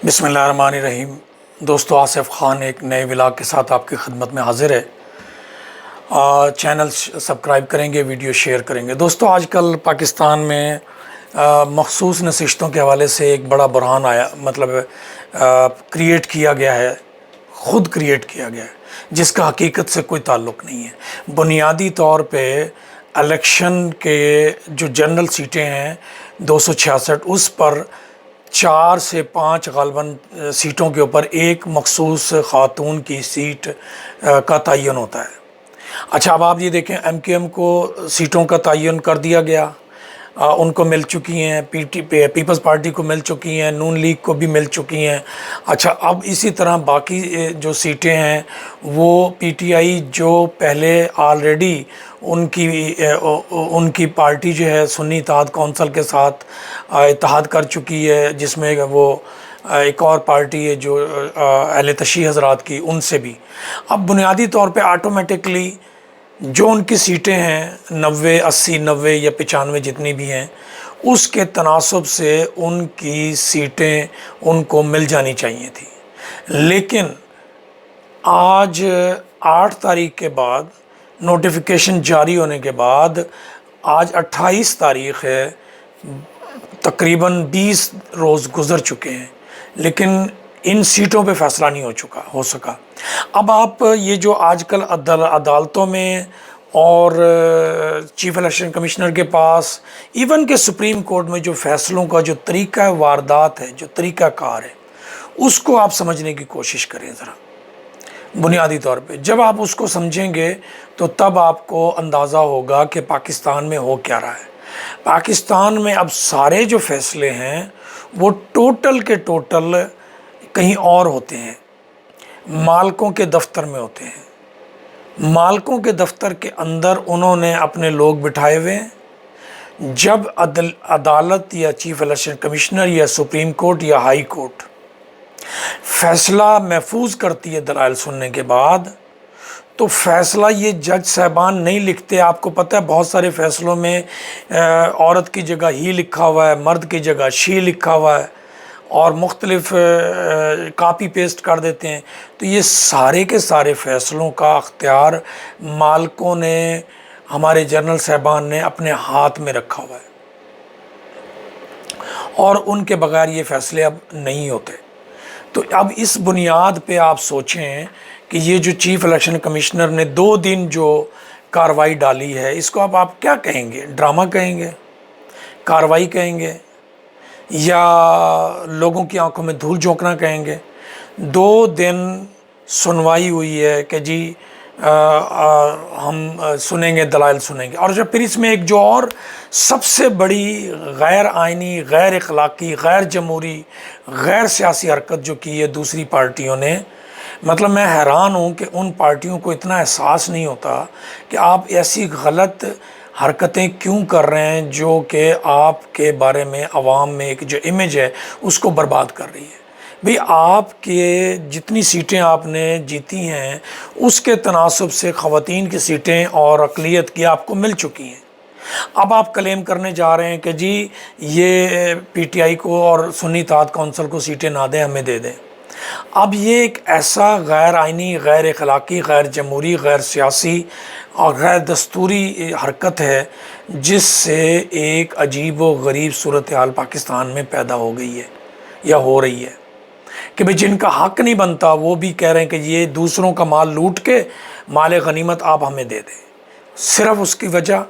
بسم اللہ الرحمن الرحیم۔ دوستو، آصف خان ایک نئے ولاگ کے ساتھ آپ کی خدمت میں حاضر ہے۔ چینل سبسکرائب کریں گے، ویڈیو شیئر کریں گے۔ دوستو، آج کل پاکستان میں مخصوص نشستوں کے حوالے سے ایک بڑا بحران آیا، کریٹ کیا گیا ہے، خود کریٹ کیا گیا ہے، جس کا حقیقت سے کوئی تعلق نہیں ہے۔ بنیادی طور پہ الیکشن کے جو جنرل سیٹیں ہیں 266، اس پر 4 سے 5 غالباً سیٹوں کے اوپر ایک مخصوص خاتون کی سیٹ کا تعین ہوتا ہے۔ اچھا، اب آپ یہ دیکھیں، ایم کیو ایم کو سیٹوں کا تعین کر دیا گیا، ان کو مل چکی ہیں، پیپلز پارٹی کو مل چکی ہیں، نون لیگ کو بھی مل چکی ہیں۔ اچھا، اب اسی طرح باقی جو سیٹیں ہیں وہ پی ٹی آئی جو پہلے آلریڈی ان کی پارٹی جو ہے سنی اتحاد کونسل کے ساتھ اتحاد کر چکی ہے، جس میں وہ ایک اور پارٹی ہے جو اہل تشیع حضرات کی، ان سے بھی اب بنیادی طور پہ آٹومیٹکلی جو ان کی سیٹیں ہیں 90، 80، 90 یا 95 جتنی بھی ہیں، اس کے تناسب سے ان کی سیٹیں ان کو مل جانی چاہیے تھی۔ لیکن آج 8 تاریخ کے بعد نوٹیفیکیشن جاری ہونے کے بعد، آج 28 تاریخ ہے، تقریباً 20 روز گزر چکے ہیں، لیکن ان سیٹوں پہ فیصلہ نہیں ہو سکا۔ اب آپ یہ جو آج کل عدالتوں میں اور چیف الیکشن کمشنر کے پاس، ایون کہ سپریم کورٹ میں جو فیصلوں کا جو طریقہ واردات ہے، جو طریقہ کار ہے، اس کو آپ سمجھنے کی کوشش کریں ذرا۔ بنیادی طور پہ جب آپ اس کو سمجھیں گے تو تب آپ کو اندازہ ہوگا کہ پاکستان میں ہو کیا رہا ہے۔ پاکستان میں اب سارے جو فیصلے ہیں وہ ٹوٹل کے ٹوٹل کہیں اور ہوتے ہیں، مالکوں کے دفتر میں ہوتے ہیں۔ مالکوں کے دفتر کے اندر انہوں نے اپنے لوگ بٹھائے ہوئے ہیں۔ جب عدالت یا چیف الیکشن کمشنر یا سپریم کورٹ یا ہائی کورٹ فیصلہ محفوظ کرتی ہے دلائل سننے کے بعد، تو فیصلہ یہ جج صاحبان نہیں لکھتے۔ آپ کو پتہ ہے بہت سارے فیصلوں میں عورت کی جگہ ہی لکھا ہوا ہے، مرد کی جگہ شی لکھا ہوا ہے، اور مختلف کاپی پیسٹ کر دیتے ہیں۔ تو یہ سارے کے سارے فیصلوں کا اختیار مالکوں نے، ہمارے جنرل صاحبان نے اپنے ہاتھ میں رکھا ہوا ہے، اور ان کے بغیر یہ فیصلے اب نہیں ہوتے۔ تو اب اس بنیاد پہ آپ سوچیں کہ یہ جو چیف الیکشن کمشنر نے 2 دن جو کارروائی ڈالی ہے، اس کو اب آپ کیا کہیں گے؟ ڈرامہ کہیں گے، کارروائی کہیں گے، یا لوگوں کی آنکھوں میں دھول جھونکنا کہیں گے؟ 2 دن سنوائی ہوئی ہے کہ جی ہم سنیں گے، دلائل سنیں گے، اور جب پھر اس میں ایک جو اور سب سے بڑی غیر آئینی، غیر اخلاقی، غیر جمہوری، غیر سیاسی حرکت جو کی ہے دوسری پارٹیوں نے، مطلب میں حیران ہوں کہ ان پارٹیوں کو اتنا احساس نہیں ہوتا کہ آپ ایسی غلط حرکتیں کیوں کر رہے ہیں جو کہ آپ کے بارے میں عوام میں ایک جو امیج ہے اس کو برباد کر رہی ہے۔ بھئی، آپ کے جتنی سیٹیں آپ نے جیتی ہیں اس کے تناسب سے خواتین کی سیٹیں اور اقلیت کی آپ کو مل چکی ہیں۔ اب آپ کلیم کرنے جا رہے ہیں کہ جی یہ پی ٹی آئی کو اور سنی اتحاد کونسل کو سیٹیں نہ دیں، ہمیں دے دیں۔ اب یہ ایک ایسا غیر آئینی، غیر اخلاقی، غیر جمہوری، غیر سیاسی اور غیر دستوری حرکت ہے، جس سے ایک عجیب و غریب صورتحال پاکستان میں پیدا ہو گئی ہے یا ہو رہی ہے، کہ بھئی جن کا حق نہیں بنتا وہ بھی کہہ رہے ہیں کہ یہ دوسروں کا مال لوٹ کے مال غنیمت آپ ہمیں دے دیں، صرف اس کی وجہ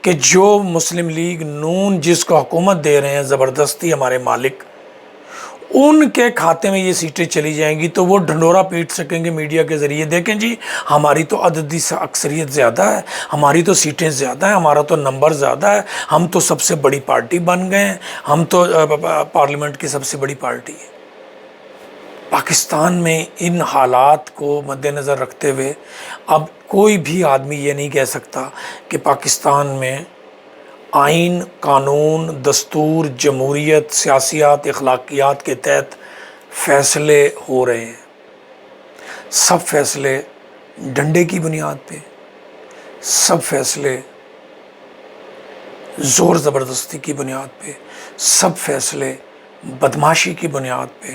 کہ جو مسلم لیگ نون جس کو حکومت دے رہے ہیں زبردستی ہمارے مالک، ان کے کھاتے میں یہ سیٹیں چلی جائیں گی تو وہ ڈھنڈورا پیٹ سکیں گے میڈیا کے ذریعے، دیکھیں جی ہماری تو عددی اکثریت زیادہ ہے، ہماری تو سیٹیں زیادہ ہیں، ہمارا تو نمبر زیادہ ہے، ہم تو سب سے بڑی پارٹی بن گئے ہیں، ہم تو پارلیمنٹ کی سب سے بڑی پارٹی ہے۔ پاکستان میں ان حالات کو مد نظر رکھتے ہوئے اب کوئی بھی آدمی یہ نہیں کہہ سکتا کہ پاکستان میں آئین، قانون، دستور، جمہوریت، سیاسیات، اخلاقیات کے تحت فیصلے ہو رہے ہیں۔ سب فیصلے ڈنڈے کی بنیاد پہ، سب فیصلے زور زبردستی کی بنیاد پہ، سب فیصلے بدمعاشی کی بنیاد پہ،